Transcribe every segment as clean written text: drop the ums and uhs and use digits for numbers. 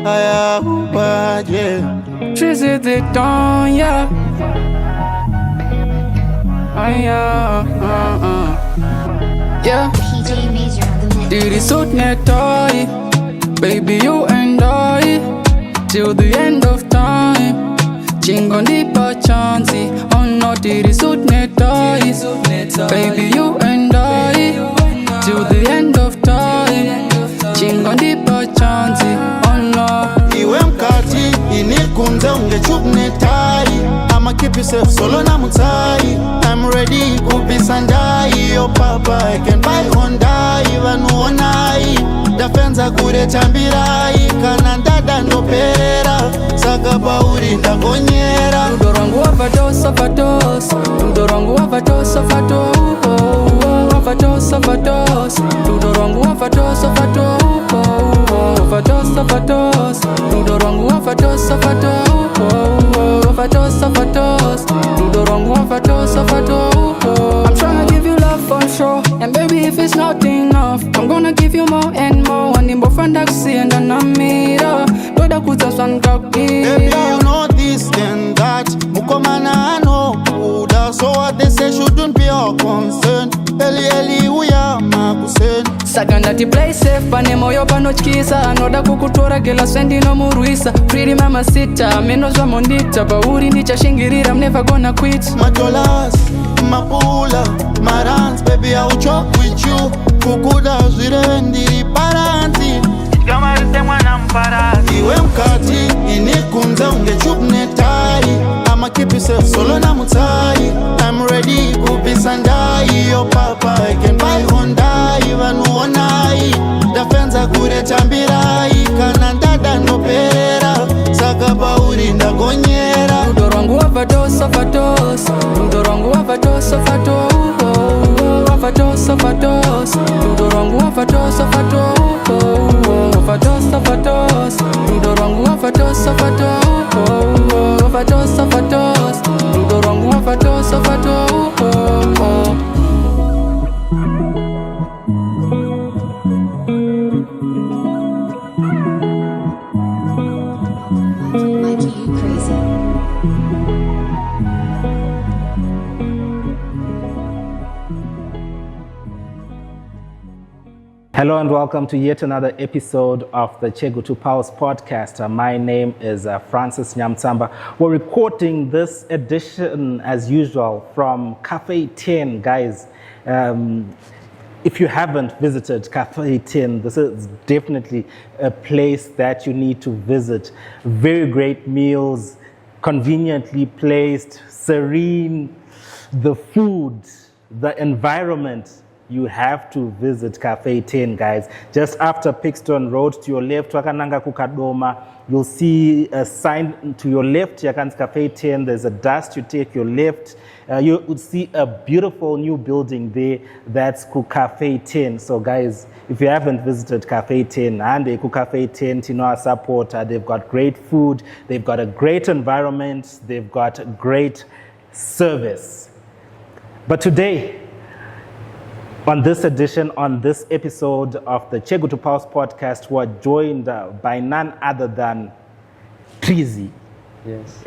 aya ubaje. Treezy the dawn, yeah. Yeah. PJ Major on the mix. Did it suit me toy? Baby, you and I till the end of time. Chingon deeper chansey. Oh no, did it suit me toy? Baby, you and I till the end of time. Chingon deeper chansey. Oh no. Iwe mkati inikunze ungechupne tai. I'ma keep you safe solo na mutai. I'm ready kubisandai. Yo papa I can buy Honda even onai. Dafenza kure chambirai. Kanandada ndopera. Saka bauri ndagonyera. Udorangu overdose, overdose. Udorangu overdose, overdose. Overdose, overdose. Udorangu overdose, overdose. Overdose, overdose. Udorangu overdose, overdose. Overdose, overdose. Udorangu overdose, overdose. I'm tryna give you love for sure, and baby if it's not enough, I'm gonna give you more and more. And in both friend I see and then I'm made up. Toda kuza swan Baby, you know this and that. Mukomana no kuda. So what they say shouldn't be our concern. Eli uya makusen. Saganda ti play safe, pane moyo panochkisa. Anoda kukutora gela sendi no muruisa. Pretty mama sita, menozwa mondita. Bauri ndichashingirira, I'm never gonna quit. My dollars, my pula, my runs. Baby, I will chop with you. Kukuda zire ndiri paranti. Kama rite mwana mparati. Iwe mkati, inikunze ungechupne tai. I'ma keep you safe solo na mutai. I'm ready kubisandai. Yo papa I can buy Honda even onai. Dafenza kure chambirai. Kanandada ndopera. Saka bauri ndagonyera. Udorangu overdose, overdose. Udorangu overdose, overdose. Overdose, overdose. Udorangu overdose, overdose. Overdose, overdose. Udorangu overdose, overdose. Overdose, overdose. Udorangu overdose, overdose. Mikey, you crazy. Hello and welcome to yet another episode of the Chegutu Pulse podcast. My name is Francis Nyamtsamba. We're recording this edition as usual from Cafe 10, guys. If you haven't visited Cafe 10, this is definitely a place that you need to visit. Very great meals, conveniently placed, serene, the food, the environment. You have to visit Cafe 10, guys. Just after Pixton Road, to your left, wakananga kukadoma, you'll see a sign to your left, Yakan's Cafe 10. There's a dust, you take your left. You would see a beautiful new building there. That's Cafe 10. So, guys, if you haven't visited Cafe 10, and Cafe 10, Tinoa supporter, they've got great food, they've got a great environment, they've got great service. But today, on this edition, on this episode of the Chegutu Pulse podcast, we're joined by none other than Treezy. Yes.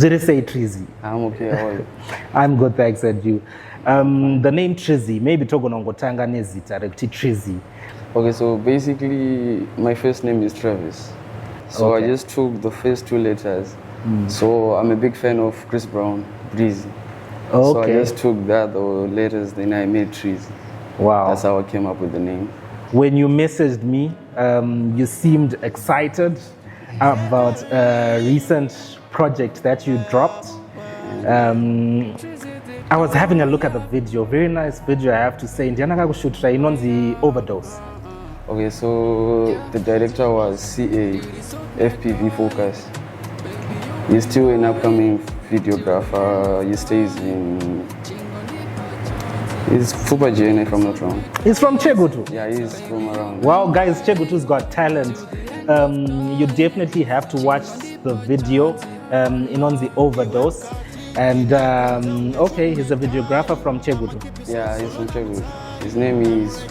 Did it say Treezy? I'm okay. How are you? I'm good, thanks, and you. The name Treezy, maybe Togonongotanga Nezita, Treezy. Okay, so basically, my first name is Travis. So Okay. I just took the first two letters. So I'm a big fan of Chris Brown, Breezy. So I Okay. just took that, the letters, then I made Treezy. Wow. That's how I came up with the name. When you messaged me, you seemed excited about a recent project that you dropped. I was having a look at the video, very nice video, I have to say. Ndiana kushutra inonzi overdose. Okay, so the director was CA, FPV Focus. He's still an upcoming videographer. He stays in... He's Fupa Jane, if I'm not wrong. He's from Chegutu. Yeah, he's from around. Wow, guys, Chegutu's got talent. You definitely have to watch the video in on the overdose. And okay, he's a videographer from Chegutu. Yeah, he's from Chegutu. His name is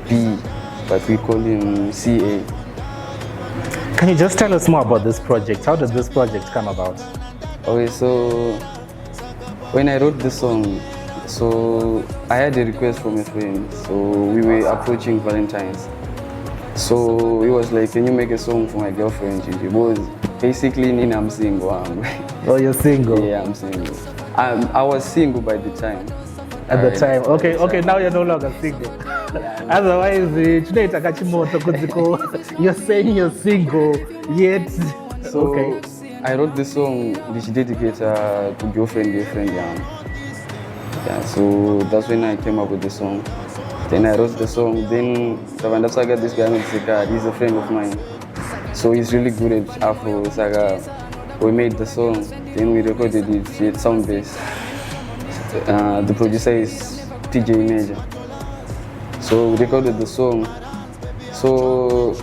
B, but we call him CA. Can you just tell us more about this project? How did this project come about? Okay, so when I wrote the song, so I had a request from a friend. So we were approaching Valentine's. So he was like, "Can you make a song for my girlfriend?" It was basically, I'm single. Oh, you're single? Yeah, I'm single. I was single by the time. At the time. Okay, now you're no longer single. Otherwise, you're saying you're single, yet. So Okay. I wrote the song which dedicated to girlfriend. Yeah, so that's when I came up with the song. Then I wrote the song. Then Savanda Saga, this guy he's a friend of mine. So he's really good at Afro Saga. We made the song, then we recorded it with sound bass. The producer is TJ Major. So we recorded the song. So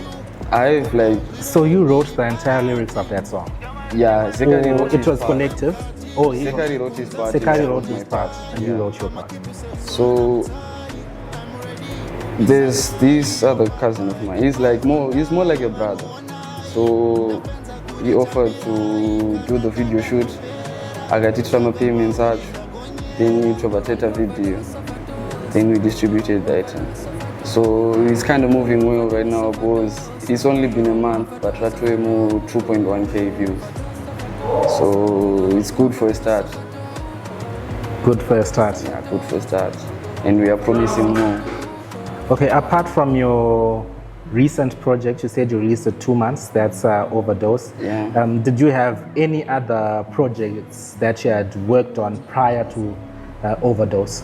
I have like... So you wrote the entire lyrics of that song? Yeah, Zekari wrote it his was part. collective? Oh, Zekari wrote his part. Zekari wrote his part, and Yeah. you wrote your part. So there's this other cousin of mine. He's more like a brother. So he offered to do the video shoot. I got it from a payment charge. Then we troubleshooted a video. Then we distributed the item. So it's kind of moving well right now because it's only been a month, but that's way more 2.1k views. So it's good for a start. Good for a start. Yeah, good for a start. And we are promising more. Okay, apart from your recent project, you said you released it 2 months, that's Overdose. Yeah. Did you have any other projects that you had worked on prior to Overdose?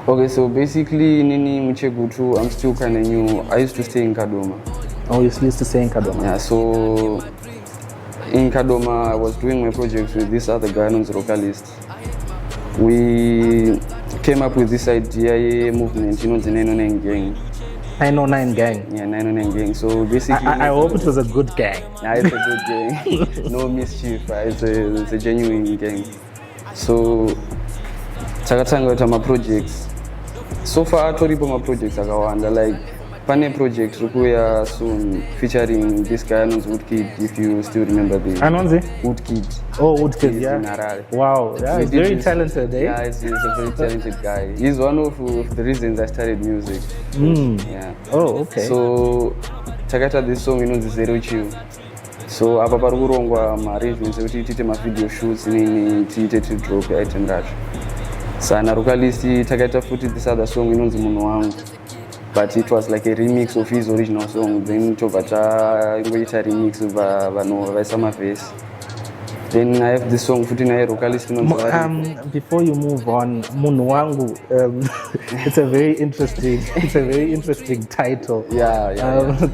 Okay, so basically, Nini Muchegutu, I'm still kind of new. I used to stay in Kadoma. Oh, you used to stay in Kadoma? Yeah, so in Kadoma, I was doing my project with this other guy known as Localist. We came up with this idea movement, the 909 gang. 909 gang? Yeah, 909 gang. So basically... I hope it was a good gang. Yeah, it's a good gang. No mischief, right? It's a genuine gang. So, Takatanga my projects. So far, Toripo my projects akawanda like Pane project Rukuya soon featuring this guy known as Woodkid, if you still remember the Anonzi? Woodkid. Oh, Woodkid, He's yeah. in Harare. Wow, yeah, he's very talented, eh? Yeah, he's a very talented guy. He's one of the reasons I started music. Yeah. Oh, okay. So, Takata this song, the Zero Chill. So, apa parurongwa arrangements ekuti tiite video shoots tiite drop item racho. Sana Localist takaita futi this other song inonzi Munhu Wangu. But it was like a remix of his original song. Then tobva tangoita remix vanhu vaisa mavhesi. Then I have this song futi naye Localist inonzi before you move on, Munhu Wangu, it's a very interesting title. Yeah.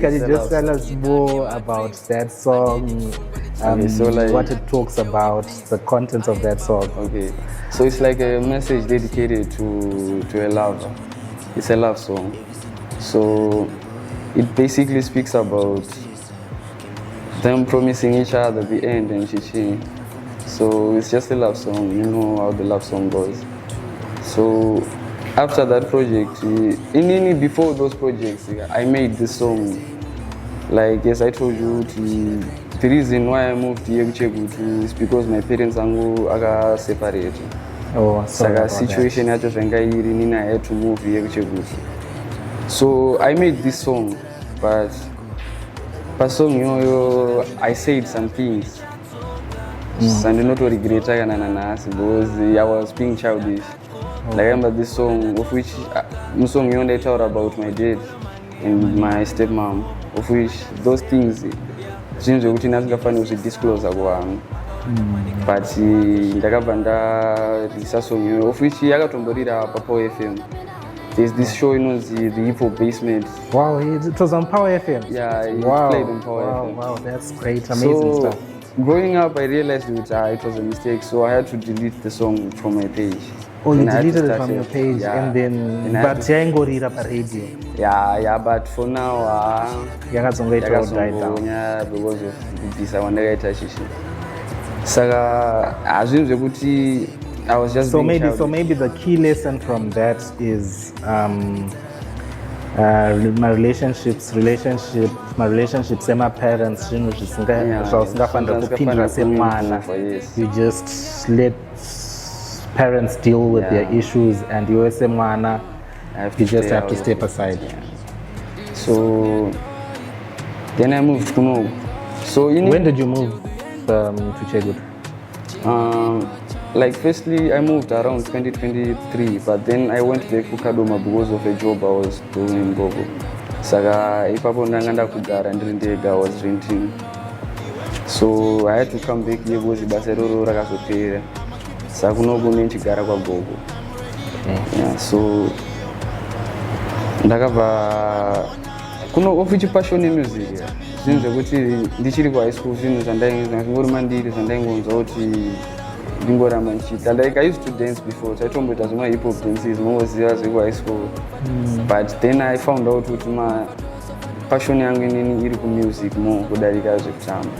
Can you just tell us more about that song? Okay, so like, what it talks about, the contents of that song? Okay, so it's like a message dedicated to a lover. It's a love song. So it basically speaks about them promising each other the end and chichi. So it's just a love song, you know how the love song goes. So after that project, before those projects, I made this song. Like, as I told you, the reason why I moved here is because my parents are separated. Oh, sorry about situation I had to move here. So I made this song, but song, I said some things. And not regret because I was being childish. Like, I remember this song, of which song I talk about my dad and my stepmom, of which those things seems to be disclosed. But ndakabva this song, of which yakatomborira paPower FM. There's this show, the hip hop basement. Wow, it was on Power FM. Yeah, it played on Power FM. Wow, that's great, amazing stuff. Growing up, I realized that it was a mistake, so I had to delete the song from my page. Oh, you deleted it from your page, yeah. and then but yaingorira pa radio. Yeah, but for now, Yakazongoita died down. Yeah, because of this, I wandakaita shishi. Saka, azvinhu zvekuti I was just so maybe the key lesson from that is my relationships ema-parents zvinhu zvisingafanira kupindira semwana. Yes. You just let parents deal with their issues and you semwana you just have to step aside. So then I moved to Kunogo. So when did you move to Chegut? Like firstly I moved around 2023, but then I went back to Kadoma because of a job I was doing in Gogo. Saka ipapo ndanga kugara ndiri ndega, I was renting. So I had to come back here because basa roro rakazopera. Saka Kunogo nechigara kwa Gogo. Yeah, so ndakabva kuno ofichi passion music. Zvinhu zvekuti ndichiri ku high school zvinhu zvandangori mandiri zvandaingonzwa kuti ndingoramba ndichiita. Like I used to dance before, taitomboita zvima hip hop dances mungoziva zveku high school. But then I found out kuti passion yangu inini iri ku music more kudarika zvekutamba.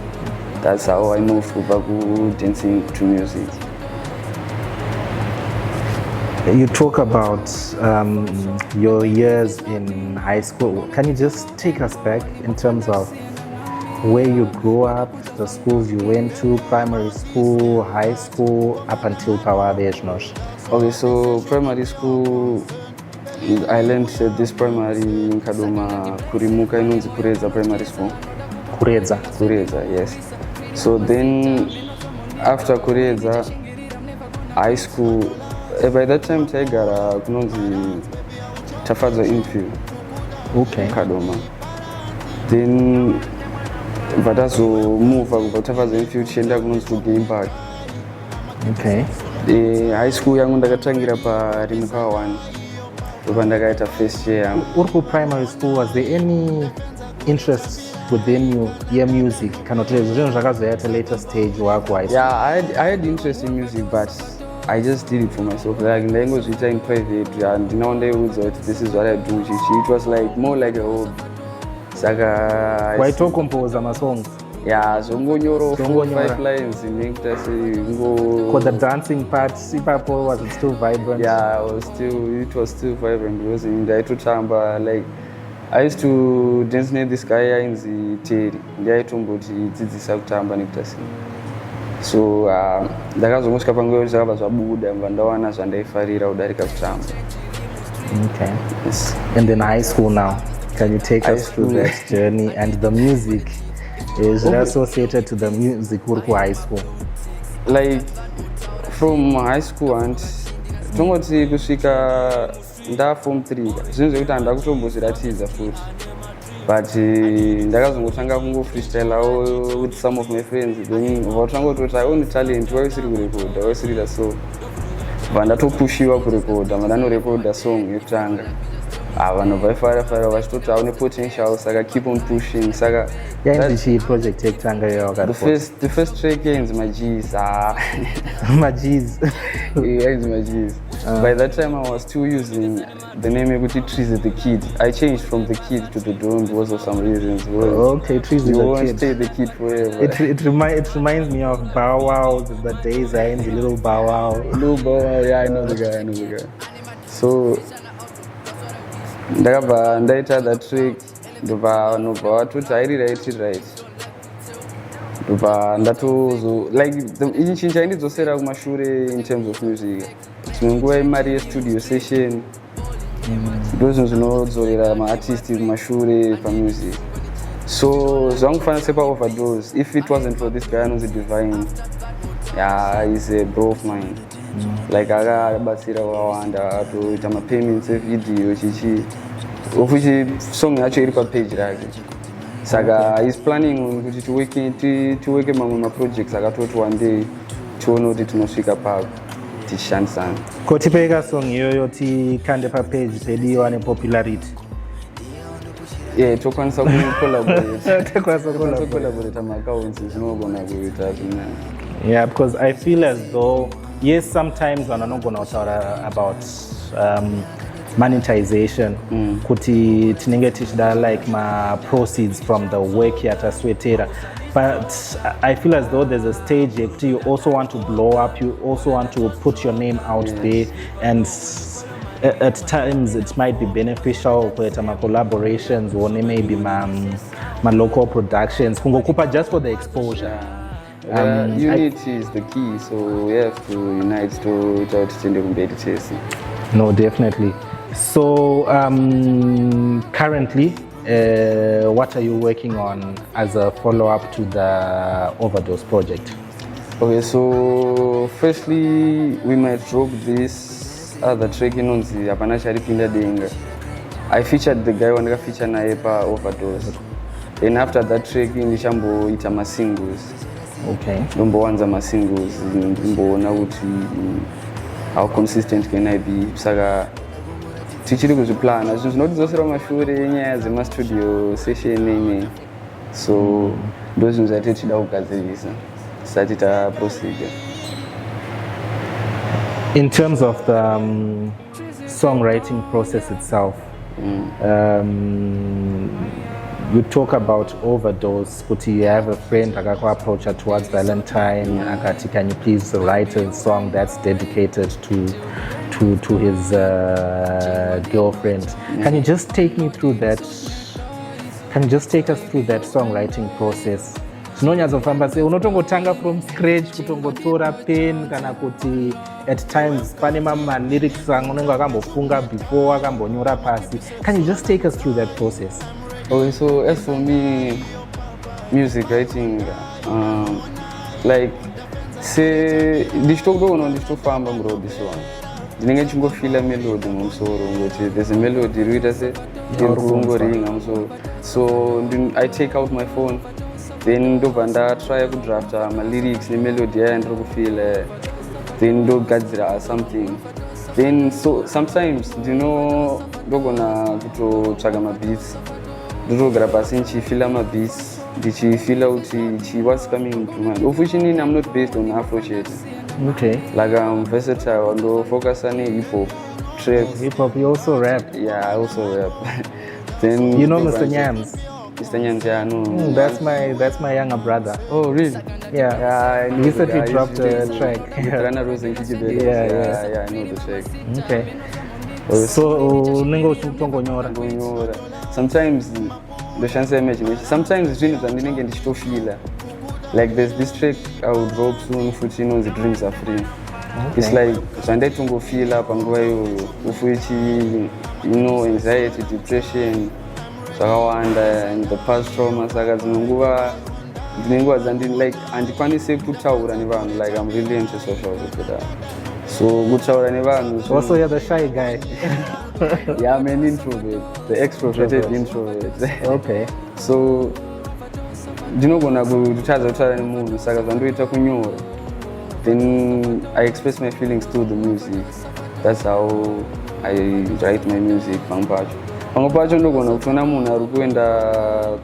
That's how I moved kubva ku dancing to music. You talk about your years in high school. Can you just take us back in terms of where you grew up, the schools you went to, primary school, high school, up until Pawabe? Okay, so primary school, I learned this primary in Kadoma, Kurimuka inonzi Kureza primary school. Kureza, yes. So then after Kureza, high school, by that time taigara kunonzi Tafadza Infield. Okay. Kadoma. Then vatazomuva kubva Tafadza Infield chienda kunonzi kuGame Park. Okay. High school yangu ndakatangira paRimuka 1 ndobva ndakaita first year yangu. Uri primary school, was there any interest within you music? Kana kuti zvinhu zvakazoita later stage wako high school? Yeah, I had interest in music, but I just did it for myself. Like ndaingozviita in private, and ndinondeudza kuti this is what I do. It was like more like a hobby. Saka waitokompoza masongs? Yeah, zvongonyoro 4-5 lines nekuita for the dancing part ipapo was it still vibrant? Yeah, it was still vibrant because ndaitotamba. Like I used to dance near this guy ainzi Terry. Ndaitomboti dzidzisa kutamba nekuita so ndakazongosvika panguva kuti zvakabva zvabuda mva ndawana zvandaifarira kudarika kutamba. Okay. Yes. And then high school now, can you take us through that journey and the music is associated to the music uri ku high school? Like from high school and tongoti kusvika form 3 zvinhu zvekuti handakutombozviratidza futi, but ndakazongotanga kungo freestyleawo with some of my friends. Then vatangototi I own talent, waisiri kurekoda, waisirira so vandatopushiwa kurekoda, vandanorekoda song yekutanga. Vanhu vaifara vachitoti aune potential, saka keep on pushing. Saka yainzi project yekutanga the first track yainzi Majeez. Majeez. Yainzi Majeez. By that time I was still using the name yekuti Treezy the Kid. I changed from the Kid to the Don because of some reasons. Okay, Treezy the Kid. You won't stay the Kid forever. It reminds me of Bow Wow, the days I in the little Bow Wow. Little Bow Wow, yeah, I know the guy. So ndakabva ndaita that track ndobva nobva watoti I right. Ndobva ndatozo like ichi chaindidzosera kumashure in terms of music. Tinonguva imari yestudio session ndo zvinhu zvinodzorera maartist kumashure pamusic. So zvangufanira sepa overdose. If it wasn't for this guy anonzi Divine, yeah, he's a bro of mine. Like akabatsira wawanda atoita mapayments evideo chichi ofuchi song yacho iri papage rake. Saka he's planning on kuti tiweke mamwe maprojects akatoti one day tione kuti tinosvika papo tichishandisana. Kotipeka song iyoyo tikande papage pedu ane popularity. Yeah, tokwanisa kucollaborate ma-accounts zvinogona kuita zvinani. Yeah, because I feel as though yes, sometimes when I'm not going to talk about monetization, kuti tinenge tichida like my proceeds from the work yataswetera. But I feel as though there's a stage you also want to blow up, you also want to put your name out there, and at times it might be beneficial with my collaborations or maybe my local productions kungokupa just for the exposure. Unity is the key, so we have to unite to tende kumberi chese. No, definitely. So currently what are you working on as a follow-up to the Overdose project? Okay, so firstly we might drop this other track inonzi hapana charipinda denga. I featured the guy wandaka feature naye pa Overdose. Then after that track ndichamboita ma-singles. Okay. Ndombowanza ma-singles ndimboona kuti how consistent can I be, saka tichiri kuzviplana zvinhu zvinotidzosera kumashure nyaya dzemastudio session imwe, so ndo zvinhu zvati tichida kugadzirisa tisati taprocede. In terms of the songwriting process itself, you talk about Overdose, but you have a friend approach towards Valentine, akati, can you please write a song that's dedicated to his girlfriend? Can you just take me through that? Can you just take us through that songwriting process? Zvinonyadzofamba sei unotongotanga from scratch kutongotora pen kana kuti at times pane mamwe lyrics unenge akambofunga before akambonyora pasi? Can you just take us through that process? Okay, so as for me, music writing, like say ndichitogona ndichitofamba muroad so ndinenge ndichingofila melody mumusoro ngoti there's a melody inoita se ringa mumusoro, so I take out my phone, then ndobva ndatry kudrafta ma-lyrics nemelody yaya ndiri kufila, then ndogadzira something, then so sometimes ndogona kutotsvaga ma-beats, ndotogara pasi ndichifila ma-beats, ndichifila kuti what's coming to mind. Unfortunately, I'm not based on Afro shit. Okay. Like I'm versatile, and focus on hip-hop tracks. Hip-hop, you also rap? Yeah, I also rap. Then you know Mr. Nyams? Mr. Nyams, yeah, I know. That's my younger brother. Oh, really? Yeah. I know. He recently dropped a track. Yeah, I know the track. Okay. So, ningo uchitongonyora? Sometimes ndoshandisa imagination. Sometimes zvinhu zvandinenge ndichitofila. Like there's this track I will drop soon futi inonzi Dreams Are Free. Okay. It's like zvandaitongofila panguva iyoyo ufuichi anxiety, depression zvakawanda and the past trauma, saka dzimwe nguva like handikwanisi kutaura nevanhu, like I'm really antisocial with that. So kutaura nevanhu. Also you're the shy guy. Yeah, I'm an introvert, the extroverted introvert. Okay. So ndinogona kutadza kutaura nemunhu, saka zvandoita kunyora, then I express my feelings through the music. That's how I write my music. Pamwe pacho ndogona kutoona munhu ari kuenda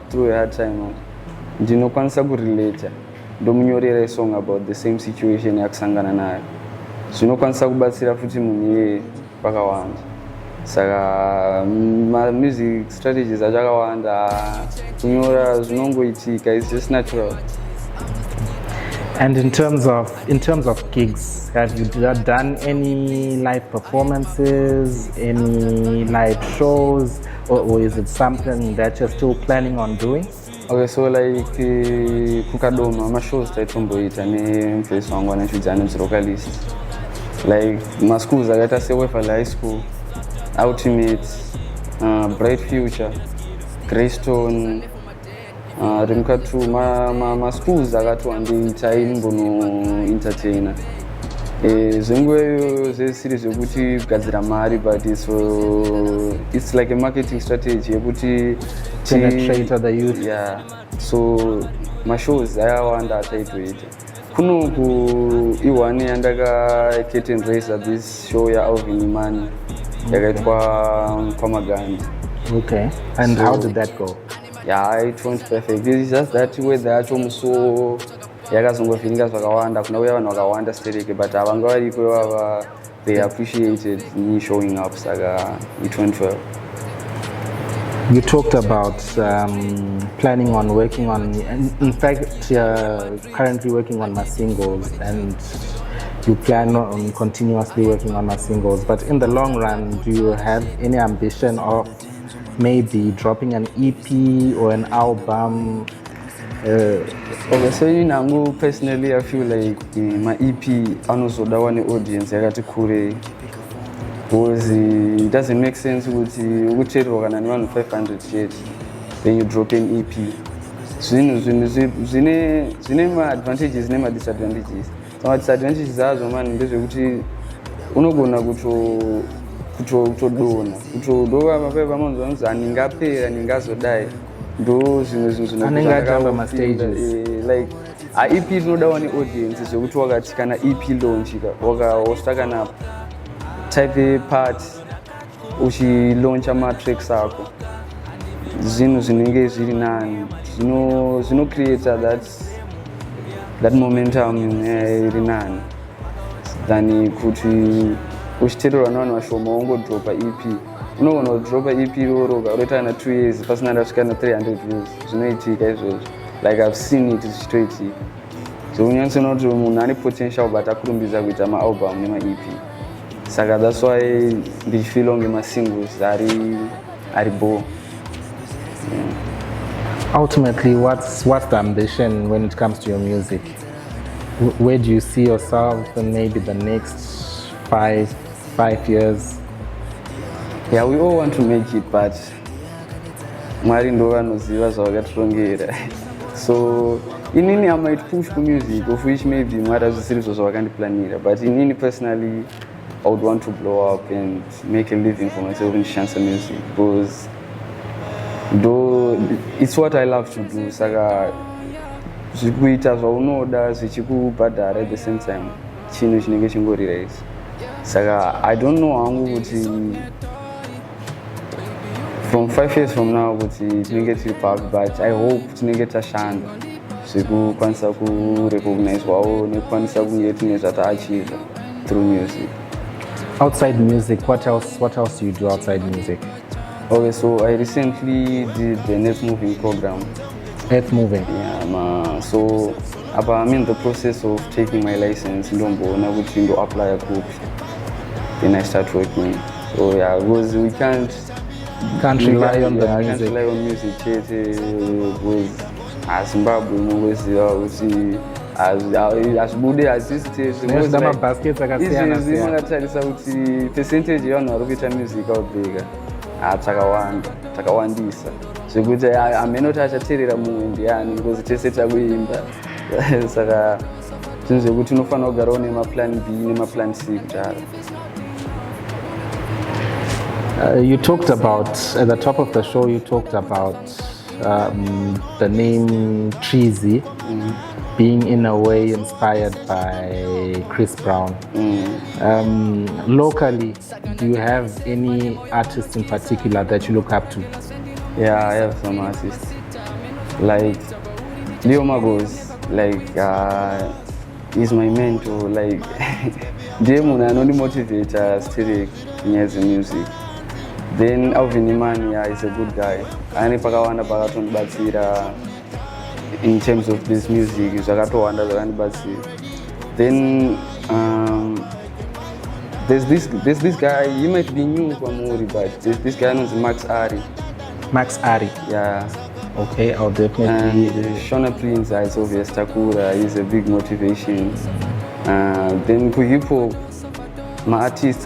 through a hard time, ndinokwanisa kurelata, ndomunyorera song about the same situation yakusangana nayo, zvinokwanisa kubatsira futi munhu iyeye pakawanda. Saka music strategies achakawanda, kunyora zvinongoitika, it's just natural. And in terms of gigs, have you done any live performances, any live shows, or is it something that you're still planning on doing? Okay, so like kukadoma ma-shows taitomboita nemufesi wangu anachiudzana nezirocalist, like ma-schools akaita seWeverly High School, Ultimate, Bright Future, Greystone, Rimka 2, ma-schools akatowandei imbono entertainer. Zvenguveyo zesiri zvekuti kugadzira mari, but it's like a marketing strategy yekuti penetrate the youth. Yeah, so ma-shows ayawanda ataitoita. Kunoku iwane yandakaketenderaisa this show yaAlvin Imani yakaitwa kwaMaganda. Okay, and how did that go? Yeah, it went perfect. It's just that weather yacho muso yakazongovhiringa zvakawanda, kunauya vanhu vakawanda stereke, but havanga variko ivava they appreciated me showing up, saka it went well. You talked about planning on working on, in fact, currently working on my singles, and you plan on continuously working on our singles, but in the long run, do you have any ambition of maybe dropping an EP or an album? Okay, so Nangu personally, I feel like my EP anozoda one audience yakati kure, because it doesn't make sense ukuthi kana ni vanhu 500 chete, then you drop an EP. Zvine ma-advantages nema-disadvantages. So ma-disadvantages azo mani ndezvekuti unogona kutodona kutodova mapepa amanzwa anzi aningapera ningazodai ndo zvimwe like EP rinoda one audience zvekuti wakati kana EP launch wasvika kana type part uchilauncha matracks ako zvinhu zvinenge zviri nani zvino create that momentum iri nani than kuti uchiteererwa navanhu vashoma wongodropa EP. Unogona kudropa EP roro ukaroita na 2 years pasina ndasvika na 300 views. Zvinoitika izvozvo, like I've seen it zvichitoitika. So unyantsona kuti munhu ane potential but akurumbidza kuita maalbum nema-EP. Saka that's why ndichifeel kunge ma-singles ari bore. Ultimately, what's the ambition when it comes to your music? Where do you see yourself in maybe the next 5 years? Yeah, we all want to make it, but Mwari ndo vanoziva zvavakatirongera. So inini I might push for music, of which maybe Mwari hazvisiri zvavakandiplanira, but inini personally I would want to blow up and make a living for myself in chanson music, because though it's what I love to do. Saka zvikuita zvaunoda zvichikubhadhara at the same time chinhu chinenge chingorira izvi. Saka I don't know hangu kuti from 5 years from now kuti tinenge tiri papi, but I hope tinenge tashanda zvekukwanisa kurecognizwawo nekukwanisa kunge tine zvataachiita through music. Outside music, what else do you do outside music? Okay, so I recently did the Earth Moving program. Earth Moving? Yeah, so I'm in the process of taking my license ndomboona kuti ndo apply kupi, then I start working. So yeah, because we can't rely on the music. Can't rely on music chete, because aZimbabwe mungoziva kuti azvibude hazvisite zvinobaskets akasiyana izvi makatarisa kuti percentage yevanhu vari kuita music out there takawandisa zvekuti hamene kuti achateerera mumwe ndiani because tese takuimba. Saka zvinhu zvekuti unofanira kugarawo nemaplan B nemaplan C kudaro. You talked about, at the top of the show, you talked about the name Treezy being in a way inspired by Chris Brown. Locally, do you have any artists in particular that you look up to? Yeah, I have some artists. Like Leo Magos, like he's my mentor. Like Demon and only motivator still in the music. Then Alvin Imania is a good guy. Ani pakawanda pakatondibatsira in terms of this music, zvakatowanda zvakandibatsira. Then there's this guy, he might be new kwamuri, but there's this guy known as Max Ari. Max Ari? Yeah. Okay, I'll definitely. And Shona Prince is obvious, Takura, he's a big motivation. Then hip hop, my artists,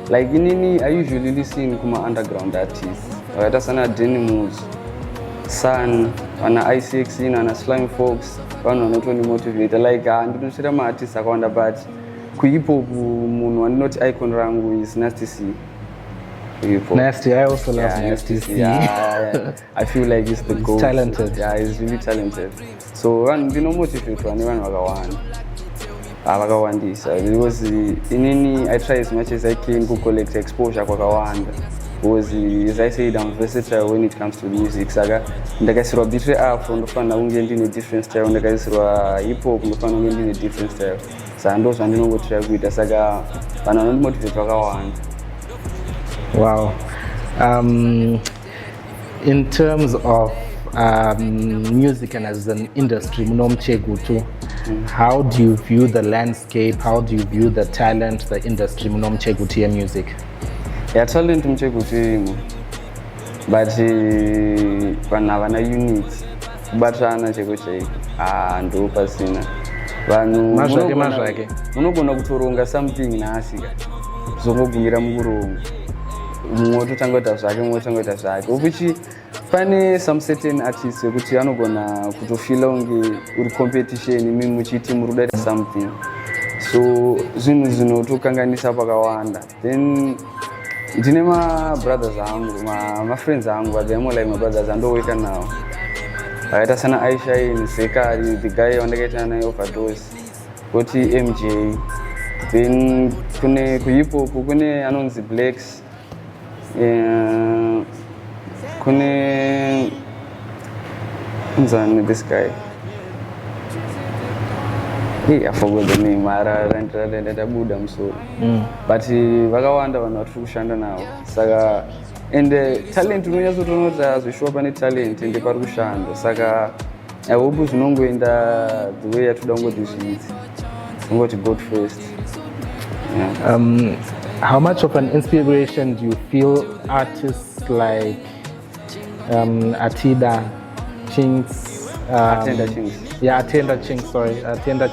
like inini, I usually listen to my underground artists. Sana Denny Moves, Sun, and ICX, and Slime Fox, one not only motivated. Like I don't my artists around, but hip hop, one not icon rangu is Nasty C. Nasty, I also love Nasty C. Yeah. I feel like it's the goal. He's talented. Yeah, he's really talented. So one, you know, motivate one, even Wakawandisa. Because in I try as much as I can to collect exposure kwa Kawanda. Because as I said, I'm versatile when it comes to music. Saga, ndakasirwa beat rap, ndofana ungendi in a different style. Ndakasirwa hip hop, ndofana ungendi in a different style. So ndo zvandinongotira kuita. Saga, vanhu vanondimotivate Wakawanda. Wow. In terms of music and as an industry, munomchegutu, how do you view the landscape? How do you view the talent, the industry, munomchegutu music? Yeah, talent mchegutu, but vanavana units, but ana chekucheki, ndo pasina. Vanhu unogona kutoronga something naasika zongogumira mukuronga mumwe ototanga zvake mumwe otanga zvake okuti pane some certain artists wekuti anogona kutofila unge uri competition imi muchiti muri kudaita something so zvinhu zvinotokanganisa pakawanda then ndine mabrothers angu mafriends angu but they're more like my brothers andoweka nawo akaita sana Aisha Sekari the guy wandakaita naye overdose koti MJ then kune kuhip hop kune anonzi Blacks kune unzani this guy I forgot the name ndabuda musoro but vakawanda vanhu vatiri kushanda navo saka and talent unonyatsotoona kuti zvishova pane talent ende pari kushanda saka I hope zvinongoenda the way yatoda kungoti zviiti kungoti God first. How much of an inspiration do you feel artists like Atida Chinks, Atenda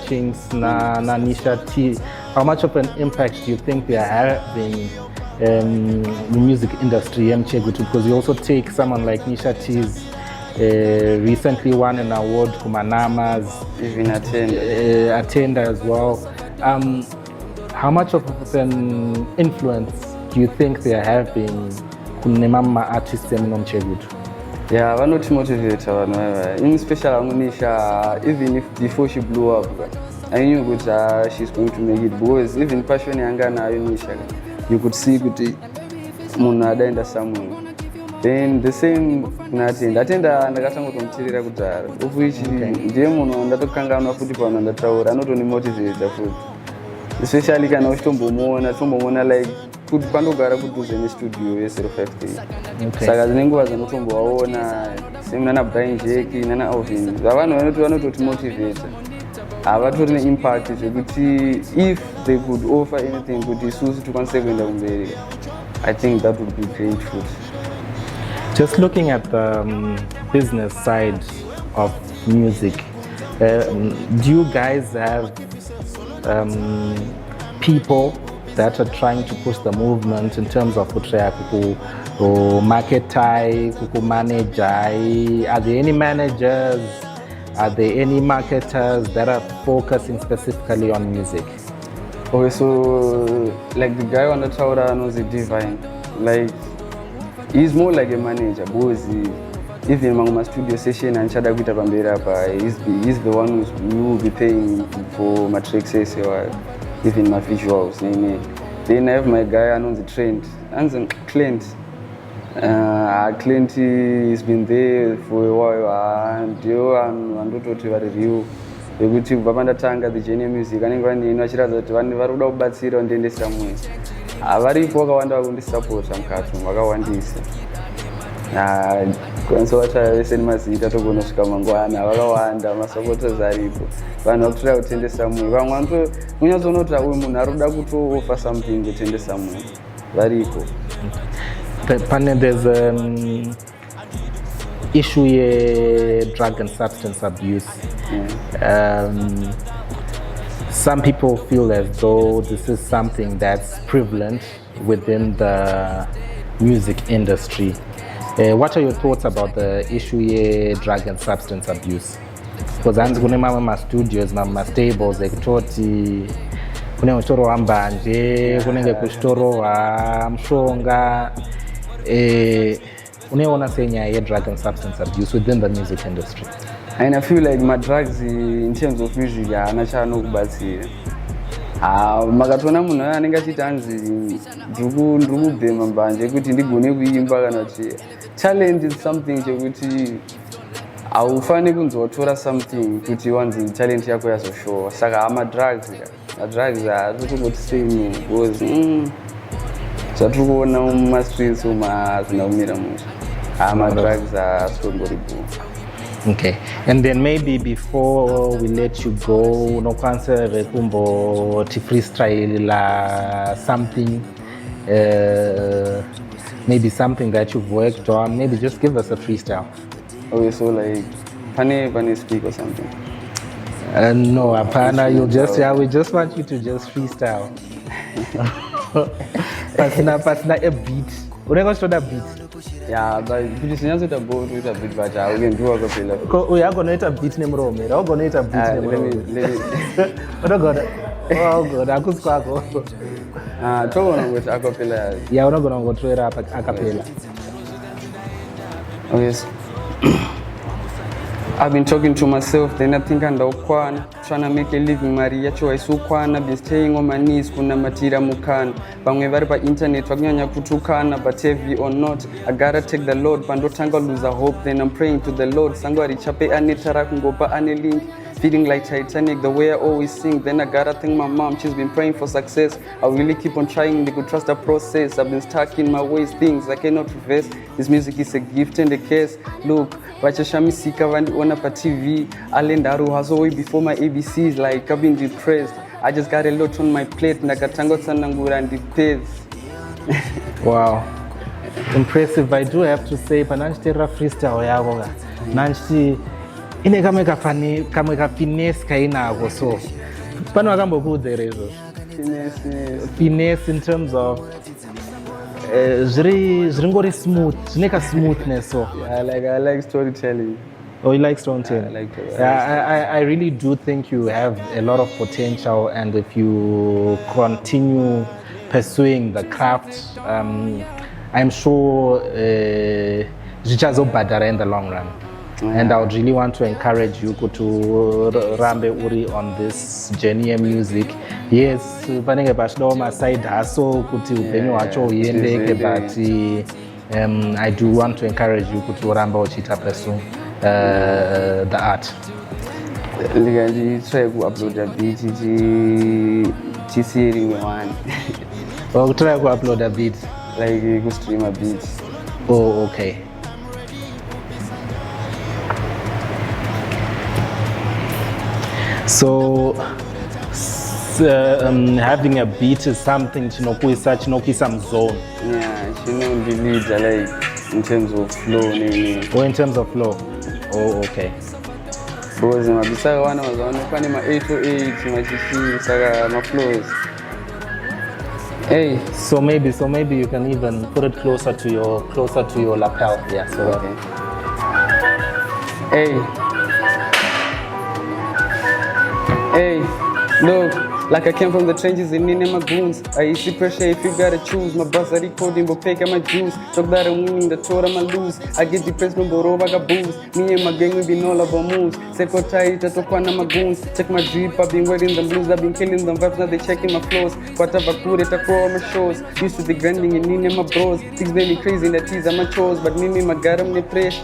Chinks, na Nisha T, how much of an impact do you think they are having in the music industry, because you also take someone like Nisha T's recently won an award, Kumanamas, even Atenda as well. How much of an influence do you think they are having kunemama artists emunomchegutu? Yeah, vanoti motivate vanhu vava. In special Nisha, even if before she blew up, I knew that she's going to make it because even passion yanga nayo Nisha, you could see kuti munhu adaenda somewhere. Then the same Atenda ndakasangotomuteerera kudhara okuichi ndiye munhu ndatokanganwa futi pavanhu ndataura anotondimotivata futi especially kana uchitombomuona like kuti pandogara kudhuze nestudio ye053 saka dzine nguva dzanotombovaona same nana Brian Jeki nana Alvin vanhu vanototimotivata havatori neimpact zvekuti if they could offer anything kuti isusu tikwanise kuenda kumberi I think that would be great food. Just looking at the business side of music, do you guys have people that are trying to push the movement in terms of market tie, manager? Are there any managers? Are there any marketers that are focusing specifically on music? Okay, so like the guy on the tower knows the Divine, like he's more like a manager because even my studio session and Chada Guita Bambera, he's the one who will be paying for my tricks or even my visuals. Then I have my guy on the trend and Clint. Clint has been there for a while and to review. Yekuti vapandatanga the Genie Music anenge vanini vachiratidza kuti vanhu vari kuda kubatsira ndiendesa mwe havaripo vakawanda vakundisapota mukati vakawandisa kwanisa vatsvaya vese nemazita togona kusvika mangwana vakawanda masapoters aripo vanhu vakutoda kutendesa mwe vamwe kunyatsoona kuti uyu munhu ari kuda kutoofa something kutendesa mwe varipo. There's issue ye drug and substance abuse. Some people feel as though this is something that's prevalent within the music industry. What are your thoughts about the issue ye drug and substance abuse? Because I'm going to my studios, my stables, ekutoti kune mutoro wambanje, kunenge kuchitoro wa mshonga. Uneona senya ye drug and substance abuse within the music industry? And I feel like my drugs in terms of music anachano kubatsira. Makatona munhu anenge achiti anzi ndiri kubhema mbanje kuti ndigone kuimba kana kuti talent is something chekuti haufani kunzotora something kuti wanzi talent yako yazoshowa saka madrugs hatotongoti same because zvatiri kuona mumastreets umu hazvina kumira musha madrugs asitomboripo. Okay, and then maybe before we let you go, no cancer rekumbo to freestyle something, maybe something that you've worked on. Maybe just give us a freestyle. Okay, so like, funny speak or something. No, apana. You just we just want you to just freestyle. Pasna a beat. Unenge kutoda beat. Yeah, but kuti sinyazoita bold kuita beat but ukendiwa kapela. Uya gonoita beat nemuromo. Ra gonoita beat nemuromo. Unogona. Oh god, akusi kwako. Togona ngokuthi akapela. Yeah, unogona ngokuthwera akapela. Yes. I've been talking to myself, then I think andawukwana, trying to make a living mari yacho aisukwana, been staying on my knees kuna matira mukana, bamwe vari pa internet vakunyanya kutukana, but heavy or not, I gotta take the Lord, pandotanga lose hope, then I'm praying to the Lord, sangwari chape anetara kungopa ane link, feeling like Titanic, the way I always sing, then I gotta thank my mom, she's been praying for success, I really keep on trying, they could trust the process, I've been stuck in my ways, things I cannot reverse, this music is a gift and a curse, look, vachashamisika vandiona pa TV, alendaro haso way before my ABCs, like I've been depressed, I just got a lot on my plate, ndakatanga tsanangura ndipedzi. Wow, impressive. I do have to say, pananchitera freestyle yako, nanchi ine kamwe ka finesse kainako, so pano akambokuudzera izvo finesse in terms of zviri smooth, zvine ka smoothness. So I like storytelling. Oh, you like storytelling? I like it. I really do think you have a lot of potential, and if you continue pursuing the craft, I'm sure zvichazobhadhara in the long run. And I would really want to encourage you to rambe uri on this journey of music. Yes, panenge pachida my side hustle kuti upenyu hwacho huendeke, but I do want to encourage you kuti uramba uchiita pursue the art. Try to upload a beat rimwe one. Well, try to upload a beat. Like you stream a beat. Oh, okay. So having a beat is something chinokuisa mzone. Yeah, the leads are like in terms of flow. Oh, in terms of flow. Oh, okay. Because mabisa wana wazaonekana ma 808 machishi saka ma flows. Hey, so maybe you can even put it closer to your lapel. Yeah. So okay. Hey, look, like I came from the trenches and in my goons. I see pressure if you gotta choose. My boss are recording, but pick up my juice. Talk that I'm winning, the tour I'm lose. I get depressed, no borrow, I got booze. Me and my gang, we been all about moves. Seko tight, I talk one of my goons. Check my drip, I've been wearing the blues. I've been killing them vibes, now they checking my flows. Whatever cool, it I on my shows. Used to be grinding and in my bros. Things made me crazy, that is my chores. But me, my god, I'm the press.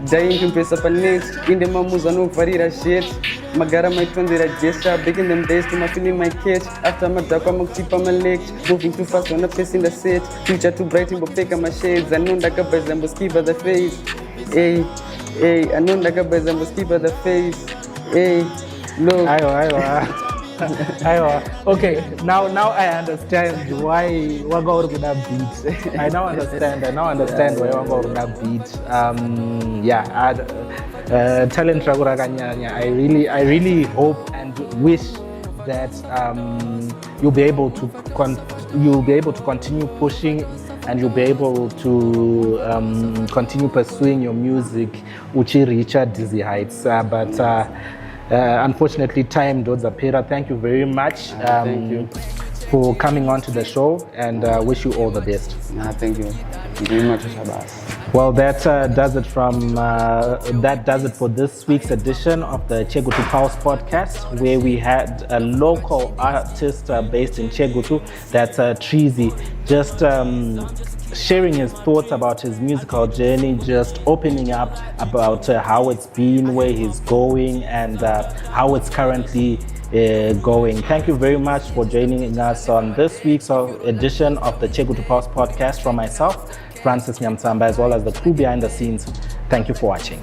Dying to press up a net. In the mamus, I know varira shit. Magara my friends are gesture, breaking them days to my feeling my catch. After my dark, I'm keep on my legs. Moving too fast when I'm facing the set. Future too bright, but take my shades. I know that guys and must keep the face. Hey, I know that guys and must keep the face. Hey, look. Okay, now I understand why wanga uri kuda beat. I now understand why wanga uri kuda beat. Talent rako rakanyanya. I really hope and wish that you'll be able to continue pushing, and you'll be able to continue pursuing your music uchi reach dizzy heights. Unfortunately, time does appear. Thank you very much thank you for coming on to the show, and wish you all the best. Thank you very much, Shabazz. Well, that does it for this week's edition of the Chegutu Pulse podcast, where we had a local artist based in Chegutu, that's Treezy, just sharing his thoughts about his musical journey, just opening up about how it's been, where he's going, and how it's currently going. Thank you very much for joining us on this week's edition of the Chegutu Pulse podcast. From myself, Francis Nyamtsamba, as well as the crew behind the scenes, thank you for watching.